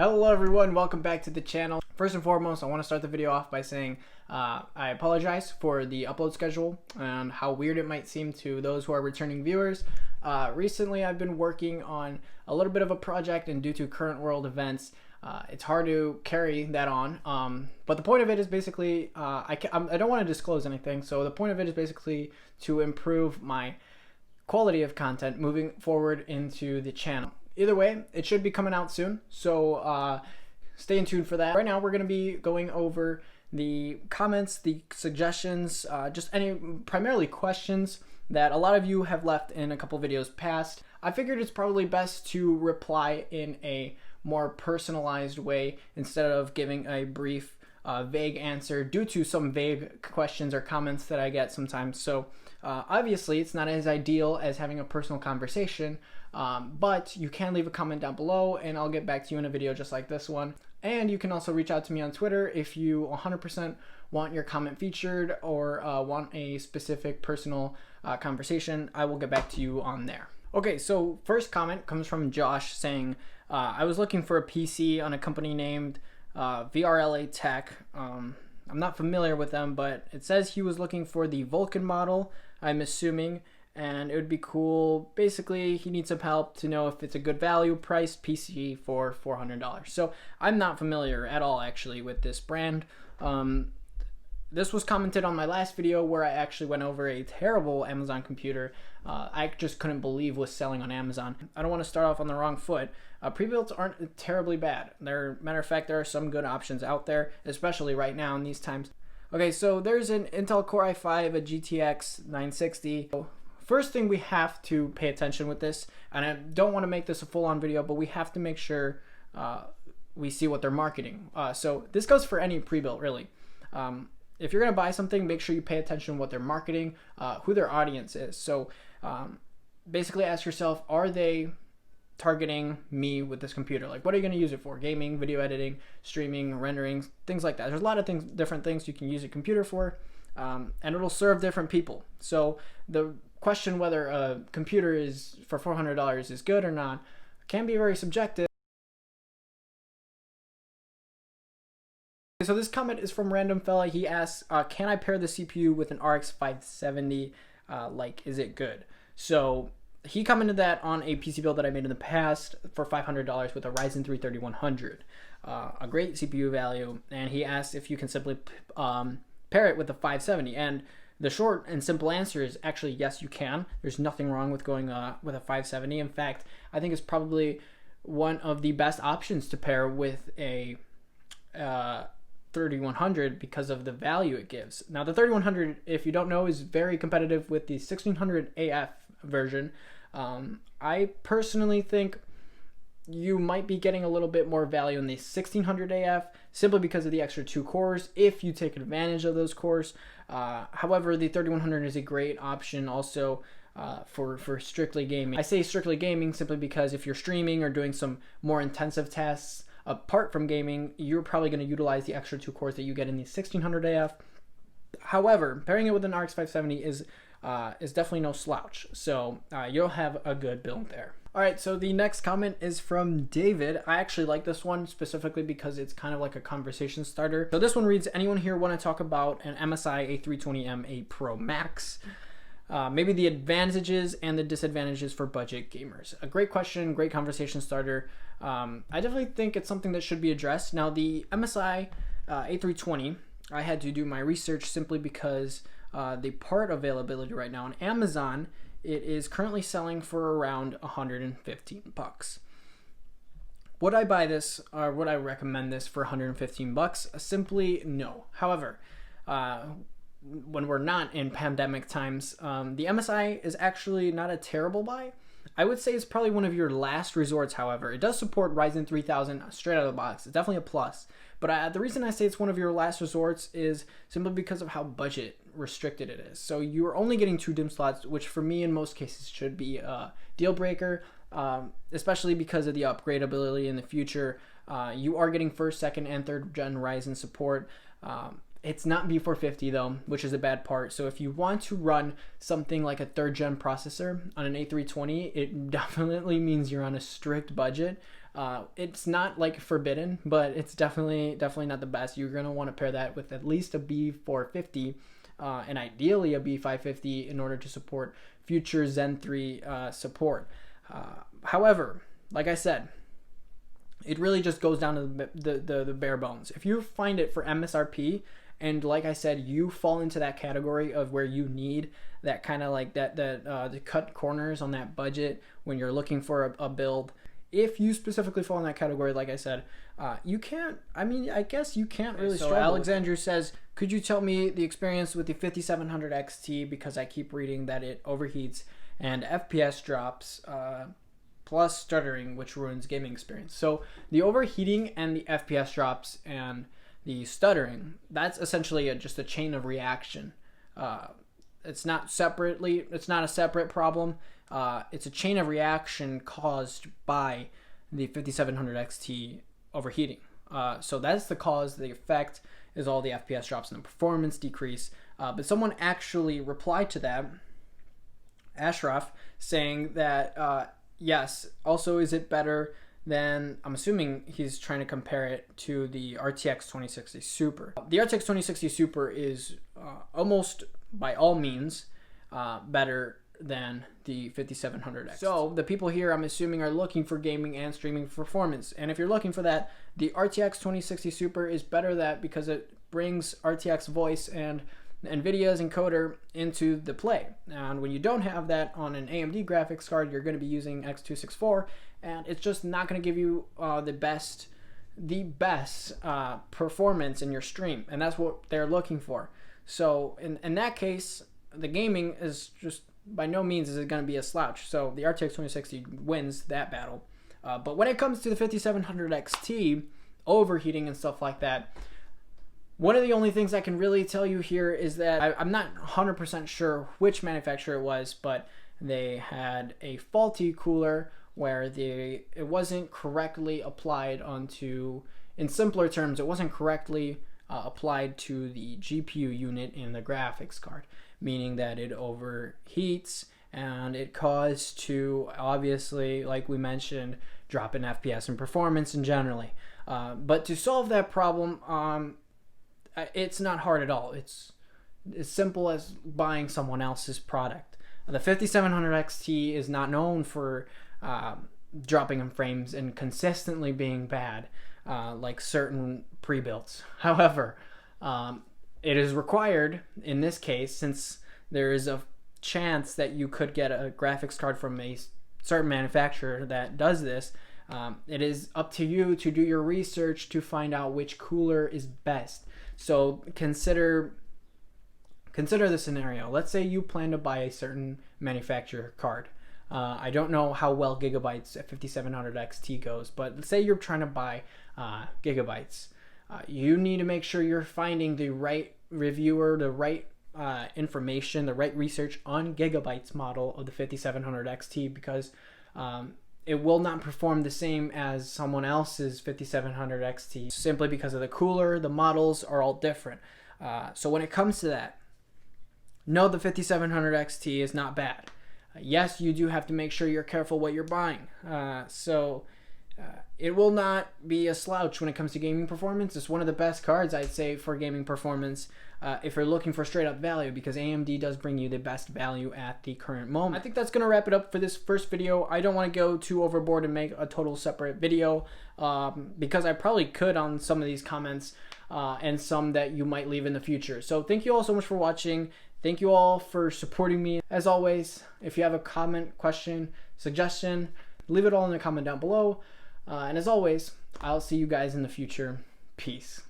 Hello everyone, welcome back to the channel. First and foremost, I want to start the video off by saying I apologize for the upload schedule and how weird it might seem to those who are returning viewers. Recently I've been working on a little bit of a project, and due to current world events, it's hard to carry that on. But the point of it is basically, I don't want to disclose anything, so the point of it is basically to improve my quality of content moving forward into the channel. Either way, it should be coming out soon, so stay tuned for that. Right now, we're going to be going over the comments, the suggestions, just any primarily questions that a lot of you have left in a couple videos past. I figured it's probably best to reply in a more personalized way instead of giving a brief, vague answer due to some vague questions or comments that I get sometimes. So obviously, it's not as ideal as having a personal conversation, but you can leave a comment down below and I'll get back to you in a video just like this one. And you can also reach out to me on Twitter if you 100% want your comment featured or want a specific personal conversation. I will get back to you on there. Okay, so first comment comes from Josh saying, I was looking for a PC on a company named VRLA Tech. I'm not familiar with them, but it says he was looking for the Vulcan model, I'm assuming, and it would be cool. Basically, he needs some help to know if it's a good value priced PC for $400. So I'm not familiar at all actually with this brand. This was commented on my last video where I actually went over a terrible Amazon computer I just couldn't believe was selling on Amazon. I don't want to start off on the wrong foot. Pre-builts aren't terribly bad. Matter of fact, there are some good options out there, especially right now in these times. Okay, so there's an Intel Core i5, a GTX 960. First thing we have to pay attention with this, and I don't want to make this a full-on video, but we have to make sure we see what they're marketing. So this goes for any pre-built, really. If you're going to buy something, make sure you pay attention to what they're marketing, who their audience is. So basically ask yourself, are they targeting me with this computer? Like, what are you going to use it for? Gaming, video editing, streaming, rendering, things like that. There's a lot of things, different things you can use a computer for, and it'll serve different people. So the question whether a computer is for $400 is good or not can be very subjective. So this comment is from Random Fella. He asks, can I pair the CPU with an RX 570? Like, is it good? So he commented that on a PC build that I made in the past for $500 with a Ryzen 3 3100. A great CPU value. And he asked if you can simply pair it with a 570. And the short and simple answer is actually yes, you can. There's nothing wrong with going with a 570. In fact, I think it's probably one of the best options to pair with a 3100 because of the value it gives. Now the 3100, if you don't know, is very competitive with the 1600 AF version. I personally think you might be getting a little bit more value in the 1600 AF simply because of the extra 2 cores if you take advantage of those cores. However, the 3100 is a great option also for strictly gaming. I say strictly gaming simply because if you're streaming or doing some more intensive tasks apart from gaming, you're probably going to utilize the extra 2 cores that you get in the 1600 AF. However, pairing it with an RX 570 is definitely no slouch, so you'll have a good build there. All right, so the next comment is from David. I actually like this one specifically because it's kind of like a conversation starter. So this one reads, anyone here want to talk about an MSI A320ma Pro Max? Maybe the advantages and the disadvantages for budget gamers. A great question, great conversation starter. I definitely think it's something that should be addressed. Now the MSI A320, I had to do my research simply because the part availability right now on Amazon, it is currently selling for around $115. Would I buy this or would I recommend this for $115? Simply no. However, when we're not in pandemic times, the MSI is actually not a terrible buy. I would say it's probably one of your last resorts, however. It does support Ryzen 3000 straight out of the box. It's definitely a plus. But the reason I say it's one of your last resorts is simply because of how budget restricted it is. So you're only getting 2 DIMM slots, which for me in most cases should be a deal breaker, especially because of the upgradability in the future. You are getting 1st, 2nd, and 3rd gen Ryzen support. It's not B450 though, which is a bad part. So if you want to run something like a 3rd gen processor on an A320, it definitely means you're on a strict budget. It's not like forbidden, but it's definitely not the best. You're gonna want to pair that with at least a B450, and ideally a B550 in order to support future Zen 3 support. However, like I said, it really just goes down to the bare bones. If you find it for MSRP, and like I said, you fall into that category of where you need that kind of like to cut corners on that budget when you're looking for a build. If you specifically fall in that category, like I said, you can't, I guess you can't really struggle. Alexandru says, could you tell me the experience with the 5700 XT, because I keep reading that it overheats and FPS drops, plus stuttering, which ruins gaming experience. So the overheating and the FPS drops and the stuttering, that's essentially just a chain of reaction. It's not a separate problem. It's a chain of reaction caused by the 5700 XT overheating. So that's the cause. The effect is all the FPS drops and the performance decrease. But someone actually replied to that, Ashraf, saying that yes, also is it better than, I'm assuming he's trying to compare it to the RTX 2060 Super. The RTX 2060 Super is almost by all means better than the 5700X. So the people here, I'm assuming, are looking for gaming and streaming performance. And if you're looking for that, the RTX 2060 Super is better that because it brings RTX voice and NVIDIA's encoder into the play. And when you don't have that on an AMD graphics card, you're going to be using X264, and it's just not going to give you the best performance in your stream. And that's what they're looking for. So in that case, the gaming is just by no means is it going to be a slouch. So the RTX 2060 wins that battle. But when it comes to the 5700 XT, overheating and stuff like that, one of the only things I can really tell you here is that I'm not 100% sure which manufacturer it was, but they had a faulty cooler where it wasn't correctly applied onto, in simpler terms, it wasn't correctly applied to the GPU unit in the graphics card, meaning that it overheats and it caused to, obviously, like we mentioned, drop in FPS and performance in generally. But to solve that problem, it's not hard at all. It's as simple as buying someone else's product. The 5700 XT is not known for dropping in frames and consistently being bad, like certain pre-builts. However, it is required in this case, since there is a chance that you could get a graphics card from a certain manufacturer that does this. It is up to you to do your research to find out which cooler is best. So consider the scenario. Let's say you plan to buy a certain manufacturer card. I don't know how well Gigabyte's 5700 XT goes, but let's say you're trying to buy Gigabyte's. You need to make sure you're finding the right reviewer, the right information, the right research on Gigabyte's model of the 5700 XT, because it will not perform the same as someone else's 5700 XT simply because of the cooler. The models are all different. So when it comes to that, no, the 5700 XT is not bad. Yes, you do have to make sure you're careful what you're buying. It will not be a slouch when it comes to gaming performance. It's one of the best cards, I'd say, for gaming performance if you're looking for straight up value, because AMD does bring you the best value at the current moment. I think that's going to wrap it up for this first video. I don't want to go too overboard and make a total separate video because I probably could on some of these comments and some that you might leave in the future. So thank you all so much for watching. Thank you all for supporting me. As always, if you have a comment, question, suggestion, leave it all in the comment down below. And as always, I'll see you guys in the future. Peace.